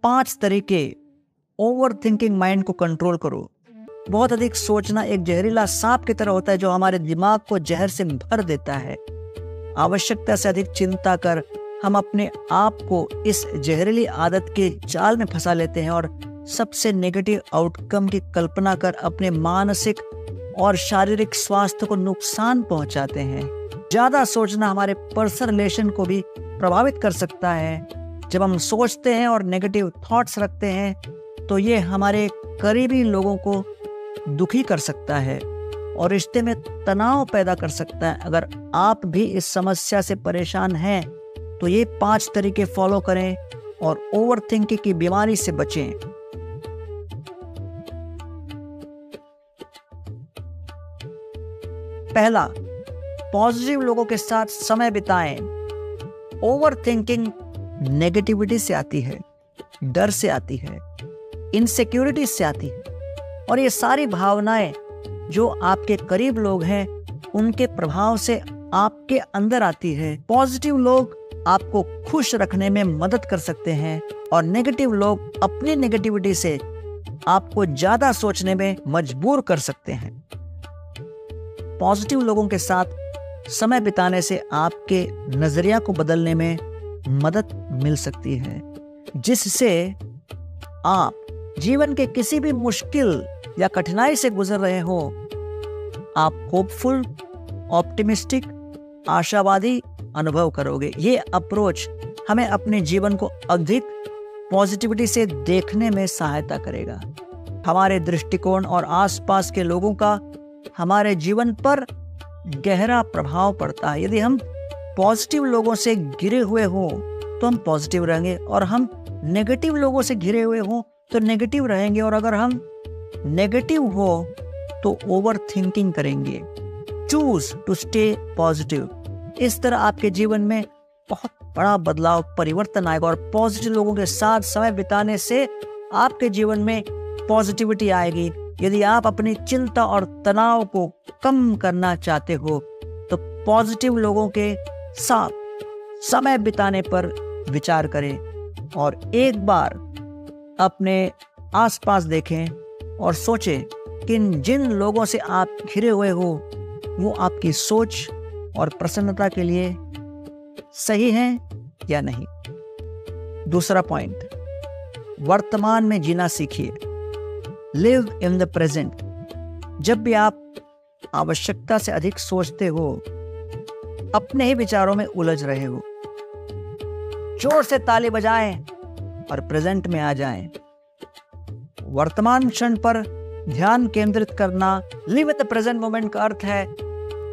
5 तरीके over thinking mind को control करो। बहुत अधिक सोचना एक जहरीला सांप की तरह होता है जो हमारे दिमाग को जहर से भर देता है। आवश्यकता से अधिक चिंता कर हम अपने आप को इस जहरीली आदत के जाल में फंसा लेते हैं और सबसे नेगेटिव आउटकम की कल्पना कर अपने मानसिक और शारीरिक स्वास्थ्य को नुकसान पहुंचाते हैं। ज्यादा सोचना हमारे पर्सनल रिलेशन को भी प्रभावित कर सकता है। जब हम सोचते हैं और नेगेटिव थॉट्स रखते हैं तो ये हमारे करीबी लोगों को दुखी कर सकता है और रिश्ते में तनाव पैदा कर सकता है। अगर आप भी इस समस्या से परेशान हैं तो ये 5 तरीके फॉलो करें और ओवर थिंकिंग की बीमारी से बचें। पहला, पॉजिटिव लोगों के साथ समय बिताएं। ओवर थिंकिंग नेगेटिविटी से आती है, डर से आती है, इनसिक्योरिटी से आती है और ये सारी भावनाएं जो आपके करीब लोग हैं उनके प्रभाव से आपके अंदर आती है। पॉजिटिव लोग आपको खुश रखने में मदद कर सकते हैं और नेगेटिव लोग अपनी नेगेटिविटी से आपको ज्यादा सोचने में मजबूर कर सकते हैं। पॉजिटिव लोगों के साथ समय बिताने से आपके नजरिया को बदलने में मदद मिल सकती है, जिससे आप जीवन के किसी भी मुश्किल या कठिनाई से गुजर रहे हो, आप होपफुल, ऑप्टिमिस्टिक, आशावादी अनुभव करोगे। ये अप्रोच हमें अपने जीवन को अधिक पॉजिटिविटी से देखने में सहायता करेगा। हमारे दृष्टिकोण और आसपास के लोगों का हमारे जीवन पर गहरा प्रभाव पड़ता है। यदि हम पॉजिटिव लोगों से घिरे हुए हों तो हम पॉजिटिव रहेंगे और हम नेगेटिव लोगों से घिरे हुए हों तो नेगेटिव रहेंगे और अगर हम नेगेटिव हो तो ओवर थिंकिंग करेंगे। Choose to stay positive. इस तरह आपके जीवन में बहुत बड़ा बदलाव, परिवर्तन आएगा और पॉजिटिव लोगों के साथ समय बिताने से आपके जीवन में पॉजिटिविटी आएगी। यदि आप अपनी चिंता और तनाव को कम करना चाहते हो तो पॉजिटिव लोगों के साथ समय बिताने पर विचार करें और एक बार अपने आसपास देखें और सोचें कि जिन लोगों से आप घिरे हुए हो वो आपकी सोच और प्रसन्नता के लिए सही हैं या नहीं। दूसरा पॉइंट, वर्तमान में जीना सीखिए। Live in the present. जब भी आप आवश्यकता से अधिक सोचते हो, अपने ही विचारों में उलझ रहे हो, जोर से ताली बजाएं और प्रेजेंट में आ जाएं। वर्तमान क्षण पर ध्यान केंद्रित करना, live in the present moment का अर्थ है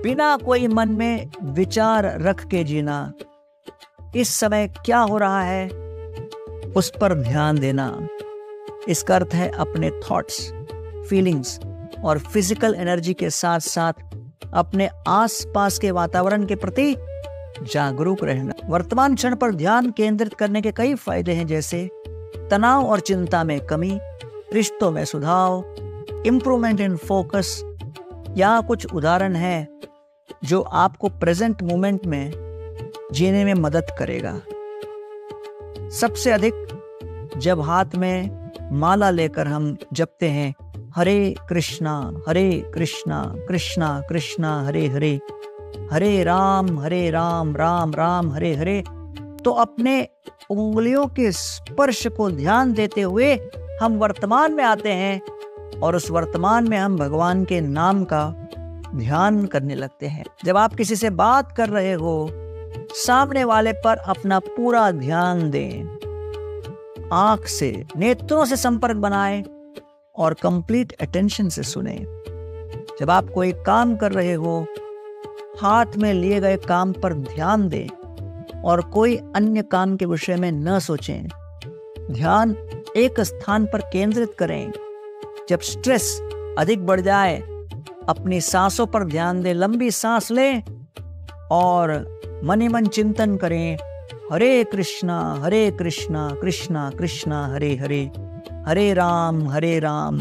बिना कोई मन में विचार रख के जीना। इस समय क्या हो रहा है उस पर ध्यान देना। इसका अर्थ है अपने थॉट्स, फीलिंग्स और फिजिकल एनर्जी के साथ साथ अपने आसपास के वातावरण के प्रति जागरूक रहना। वर्तमान क्षण पर ध्यान केंद्रित करने के कई फायदे हैं, जैसे तनाव और चिंता में कमी, रिश्तों में सुधार, इम्प्रूवमेंट इन फोकस। यहाँ कुछ उदाहरण हैं जो आपको प्रेजेंट मोमेंट में जीने में मदद करेगा। सबसे अधिक जब हाथ में माला लेकर हम जपते हैं हरे कृष्णा कृष्णा कृष्णा हरे हरे, हरे राम राम राम हरे हरे, तो अपने उंगलियों के स्पर्श को ध्यान देते हुए हम वर्तमान में आते हैं और उस वर्तमान में हम भगवान के नाम का ध्यान करने लगते हैं। जब आप किसी से बात कर रहे हो, सामने वाले पर अपना पूरा ध्यान दें, आंख से, नेत्रों से संपर्क बनाएं और कंप्लीट अटेंशन से सुने। जब आप कोई काम कर रहे हो, हाथ में लिए गए काम पर ध्यान दें और कोई अन्य काम के विषय में न सोचें। ध्यान एक स्थान पर केंद्रित करें। जब स्ट्रेस अधिक बढ़ जाए, अपनी सांसों पर ध्यान दें, लंबी सांस लें और मन ही मन चिंतन करें, हरे कृष्णा कृष्णा कृष्णा हरे हरे, हरे राम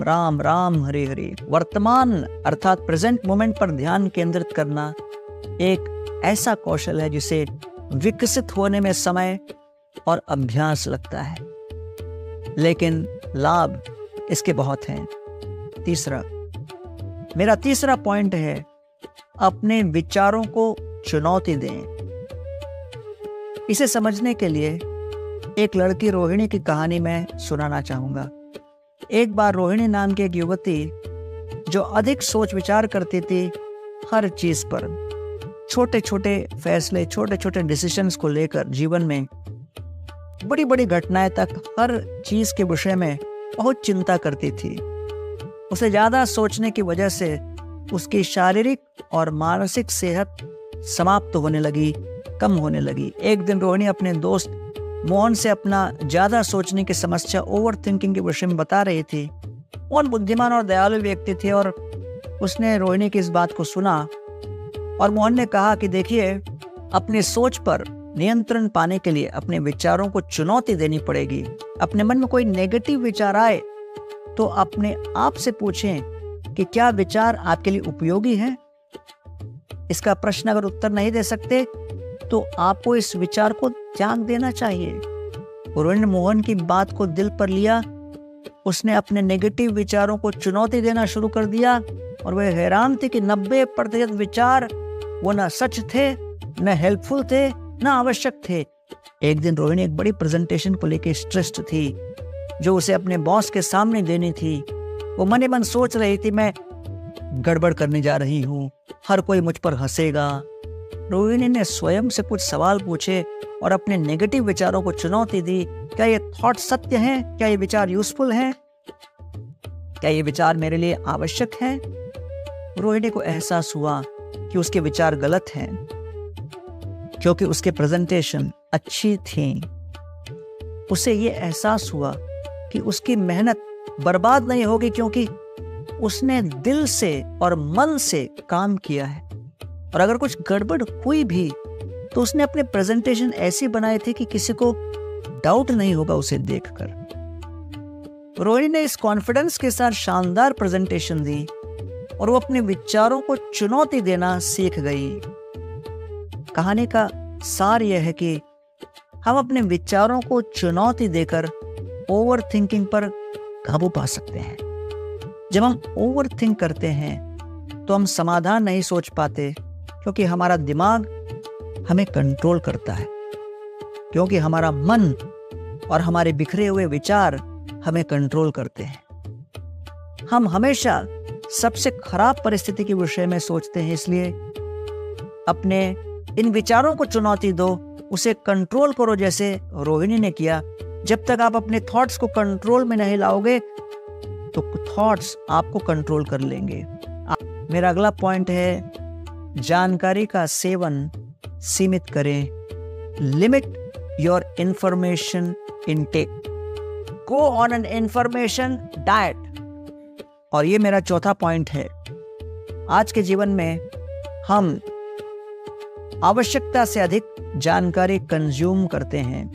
राम राम हरे हरे। वर्तमान अर्थात प्रेजेंट मोमेंट पर ध्यान केंद्रित करना एक ऐसा कौशल है जिसे विकसित होने में समय और अभ्यास लगता है। लेकिन लाभ इसके बहुत हैं। मेरा तीसरा पॉइंट है, अपने विचारों को चुनौती दें। इसे समझने के लिए एक लड़की रोहिणी की कहानी मैं सुनाना चाहूंगा। एक बार रोहिणी नाम की एक युवती जो अधिक सोच विचार करती थी हर चीज पर, छोटे छोटे फैसले, छोटे छोटे डिसीजंस को लेकर जीवन में बड़ी बड़ी घटनाएं तक हर चीज के विषय में बहुत चिंता करती थी। उसे ज्यादा सोचने की वजह से उसकी शारीरिक और मानसिक सेहत समाप्त होने लगी, कम होने लगी। एक दिन रोहिणी अपने दोस्त मोहन से अपना ज्यादा सोचने की समस्या, ओवर थिंकिंग के विषय में बता रही थी। मोहन बुद्धिमान और दयालु व्यक्ति थे और उसने रोहिणी की इस बात को सुना और मोहन ने कहा कि देखिए, अपनी सोच पर नियंत्रण पाने के लिए अपने विचारों को चुनौती देनी पड़ेगी। अपने मन में कोई नेगेटिव विचार आए तो अपने आप से पूछें कि क्या विचार आपके लिए उपयोगी है। इसका प्रश्न अगर उत्तर नहीं दे सकते तो आपको इस विचार को त्याग देना चाहिए। रोहिणी ने मोहन की बात को दिल पर लिया। उसने अपने नेगेटिव विचारों को चुनौती देना शुरू कर दिया और वह हैरान थी कि 90% विचार वो न सच थे, न हेल्पफुल थे, न आवश्यक थे। एक दिन रोहिणी एक बड़ी प्रेजेंटेशन को लेकर स्ट्रेस्ड थी जो उसे अपने बॉस के सामने देनी थी। वो मन ही मन सोच रही थी, मैं गड़बड़ करने जा रही हूँ, हर कोई मुझ पर हंसेगा। रोहिणी ने स्वयं से कुछ सवाल पूछे और अपने नेगेटिव विचारों को चुनौती दी। क्या ये थॉट सत्य हैं? क्या ये विचार यूजफुल हैं? क्या ये विचार मेरे लिए आवश्यक है? रोहिणी को एहसास हुआ कि उसके विचार गलत हैं क्योंकि उसके प्रेजेंटेशन अच्छी थी। उसे ये एहसास हुआ कि उसकी मेहनत बर्बाद नहीं होगी क्योंकि उसने दिल से और मन से काम किया है। और अगर कुछ गड़बड़ हुई भी तो उसने अपने प्रेजेंटेशन ऐसी बनाई थी कि किसी को डाउट नहीं होगा उसे देखकर। रोहिणी ने इस कॉन्फिडेंस के साथ शानदार प्रेजेंटेशन दी और वो अपने विचारों को चुनौती देना सीख गई। कहानी का सार यह है कि हम अपने विचारों को चुनौती देकर ओवर थिंकिंग पर काबू पा सकते हैं। जब हम ओवर थिंक करते हैं तो हम समाधान नहीं सोच पाते क्योंकि हमारा दिमाग हमें कंट्रोल करता है, क्योंकि हमारा मन और हमारे बिखरे हुए विचार हमें कंट्रोल करते हैं। हम हमेशा सबसे खराब परिस्थिति के विषय में सोचते हैं, इसलिए अपने इन विचारों को चुनौती दो, उसे कंट्रोल करो जैसे रोहिणी ने किया। जब तक आप अपने थॉट्स को कंट्रोल में नहीं लाओगे तो थॉट्स आपको कंट्रोल कर लेंगे। मेरा अगला पॉइंट है, जानकारी का सेवन सीमित करें। Limit your information intake, go on an information diet. और ये मेरा चौथा पॉइंट है। आज के जीवन में हम आवश्यकता से अधिक जानकारी कंज्यूम करते हैं।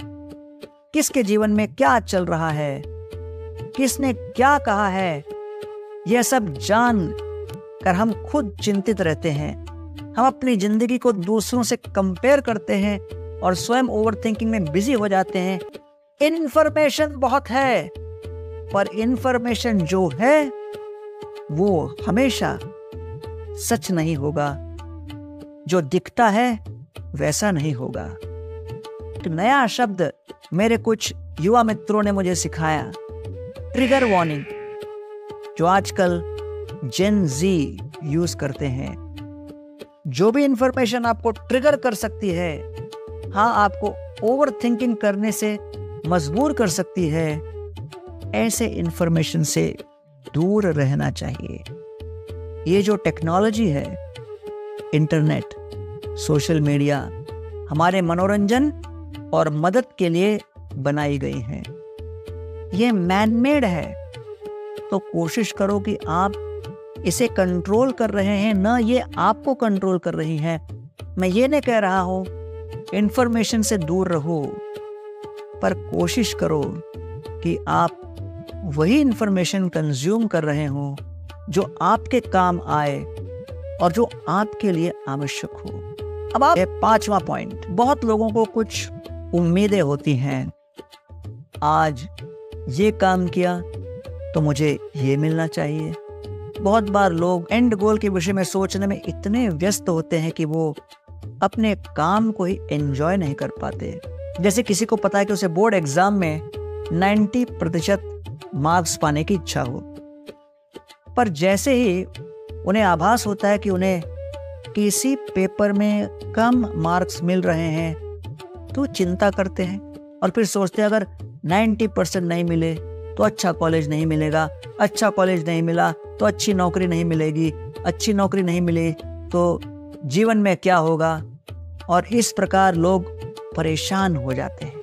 किसके जीवन में क्या चल रहा है, किसने क्या कहा है, यह सब जान कर हम खुद चिंतित रहते हैं। हम अपनी जिंदगी को दूसरों से कंपेयर करते हैं और स्वयं ओवरथिंकिंग में बिजी हो जाते हैं। इन्फॉर्मेशन बहुत है, पर इन्फॉर्मेशन जो है वो हमेशा सच नहीं होगा। जो दिखता है वैसा नहीं होगा। एक नया शब्द मेरे कुछ युवा मित्रों ने मुझे सिखाया, ट्रिगर वार्निंग, जो आजकल जेन जी यूज करते हैं। जो भी इंफॉर्मेशन आपको ट्रिगर कर सकती है, हाँ, आपको ओवर थिंकिंग करने से मजबूर कर सकती है, ऐसे इंफॉर्मेशन से दूर रहना चाहिए। ये जो टेक्नोलॉजी है, इंटरनेट, सोशल मीडिया, हमारे मनोरंजन और मदद के लिए बनाई गई है। ये मैनमेड है, तो कोशिश करो कि आप इसे कंट्रोल कर रहे हैं, ना ये आपको कंट्रोल कर रही है। मैं ये नहीं कह रहा हूं इंफॉर्मेशन से दूर रहो, पर कोशिश करो कि आप वही इंफॉर्मेशन कंज्यूम कर रहे हो जो आपके काम आए और जो आपके लिए आवश्यक हो। अब आप 5वां पॉइंट, बहुत लोगों को कुछ उम्मीदें होती हैं। आज ये काम किया तो मुझे ये मिलना चाहिए। बहुत बार लोग एंड गोल के विषय में सोचने में इतने व्यस्त होते हैं कि वो अपने काम को ही एंजॉय नहीं कर पाते। जैसे किसी को पता है कि उसे बोर्ड एग्जाम में 90% मार्क्स पाने की इच्छा हो, पर जैसे ही उन्हें आभास होता है कि उन्हें किसी पेपर में कम मार्क्स मिल रहे हैं तो चिंता करते हैं और फिर सोचते हैं अगर 90% नहीं मिले तो अच्छा कॉलेज नहीं मिलेगा, अच्छा कॉलेज नहीं मिला तो अच्छी नौकरी नहीं मिलेगी, अच्छी नौकरी नहीं मिली तो जीवन में क्या होगा, और इस प्रकार लोग परेशान हो जाते हैं।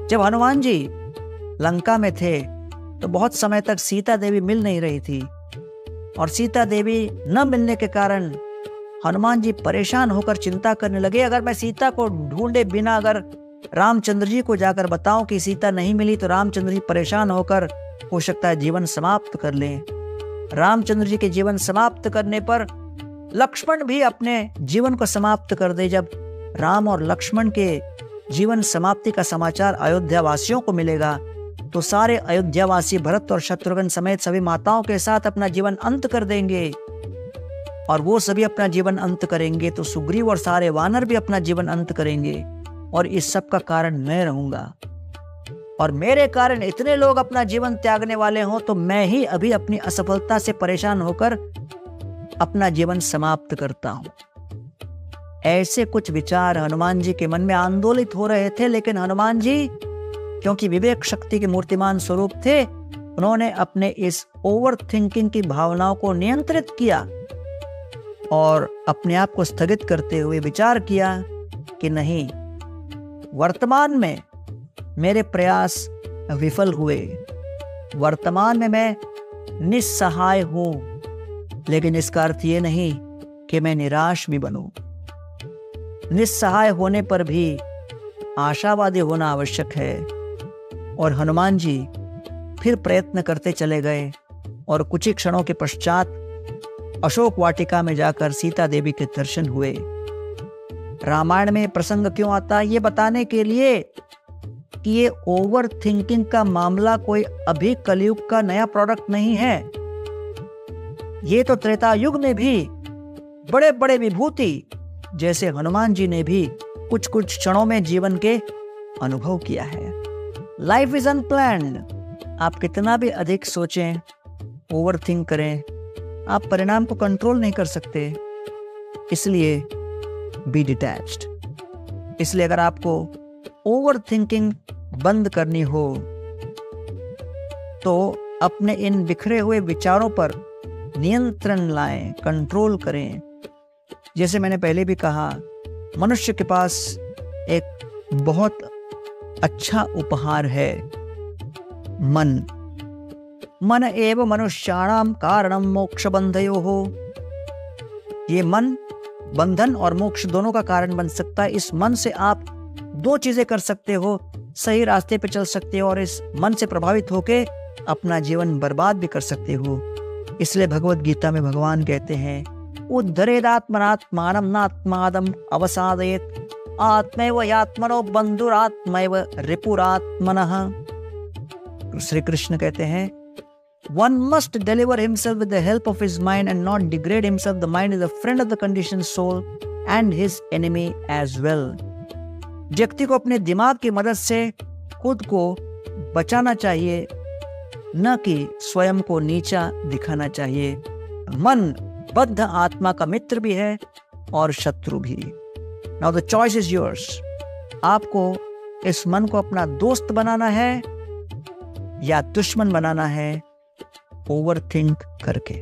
जब हनुमान जी लंका में थे तो बहुत समय तक सीता देवी मिल नहीं रही थी और सीता देवी न मिलने के कारण हनुमान जी परेशान होकर चिंता करने लगे, अगर मैं सीता को ढूंढे बिना अगर रामचंद्र जी को जाकर बताऊं कि सीता नहीं मिली तो रामचंद्र जी परेशान होकर हो सकता है जीवन समाप्त कर लें। रामचंद्र जी के जीवन समाप्त करने पर लक्ष्मण भी अपने जीवन को समाप्त कर दे। जब राम और लक्ष्मण के जीवन समाप्ति का समाचार अयोध्या वासियों को मिलेगा तो सारे अयोध्यावासी भरत और शत्रुघ्न समेत सभी माताओं के साथ अपना जीवन अंत कर देंगे, और वो सभी अपना जीवन अंत करेंगे तो सुग्रीव और सारे वानर भी अपना जीवन अंत करेंगे, और इस सब का कारण मैं रहूंगा, और मेरे कारण इतने लोग अपना जीवन त्यागने वाले हों तो मैं ही अभी अपनी असफलता से परेशान होकर अपना जीवन समाप्त करता हूं। ऐसे कुछ विचार हनुमान जी के मन में आंदोलित हो रहे थे, लेकिन हनुमान जी क्योंकि विवेक शक्ति के मूर्तिमान स्वरूप थे, उन्होंने अपने इस ओवर थिंकिंग की भावनाओं को नियंत्रित किया और अपने आप को स्थगित करते हुए विचार किया कि नहीं, वर्तमान में मेरे प्रयास विफल हुए, वर्तमान में मैं निस्सहाय हूं, लेकिन इसका अर्थ ये नहीं कि मैं निराश भी बनूं। निस्सहाय होने पर भी आशावादी होना आवश्यक है। और हनुमान जी फिर प्रयत्न करते चले गए और कुछ ही क्षणों के पश्चात अशोक वाटिका में जाकर सीता देवी के दर्शन हुए। रामायण में प्रसंग क्यों आता है, ये बताने के लिए कि ये ओवर थिंकिंग का मामला कोई अभी कलयुग का नया प्रोडक्ट नहीं है। ये तो त्रेता युग में भी बड़े बड़े विभूति जैसे हनुमान जी ने भी कुछ कुछ क्षणों में जीवन के अनुभव किया है। Life is unplanned. आप कितना भी अधिक सोचें, ओवर थिंक करें, आप परिणाम को कंट्रोल नहीं कर सकते। इसलिए बी डिटैच्ड। इसलिए अगर आपको ओवर थिंकिंग बंद करनी हो तो अपने इन बिखरे हुए विचारों पर नियंत्रण लाएं, कंट्रोल करें। जैसे मैंने पहले भी कहा, मनुष्य के पास एक बहुत अच्छा उपहार है, मन। मन एव मनुष्याणाम कारणम मोक्ष बंधयोः। ये मन बंधन और मोक्ष दोनों का कारण बन सकता है। इस मन से आप दो चीजें कर सकते हो, सही रास्ते पे चल सकते हो और इस मन से प्रभावित होके अपना जीवन बर्बाद भी कर सकते हो। इसलिए भगवत गीता में भगवान कहते हैं, उद्धरेदात्मनात्मानं नात्मादम अवसादयेत् आत्मैव यात्मनो बंधुरात्मैव रिपुरात्मनः। श्री कृष्ण कहते हैं, one must deliver himself with the help of his mind and not degrade himself. The mind is a friend of the conditioned soul and his enemy as well. व्यक्ति को अपने दिमाग की मदद से खुद को बचाना चाहिए, न कि स्वयं को नीचा दिखाना चाहिए। मन बद्ध आत्मा का मित्र भी है और शत्रु भी। Now the choice is yours. आपको इस मन को अपना दोस्त बनाना है या दुश्मन बनाना है, ओवर थिंक करके।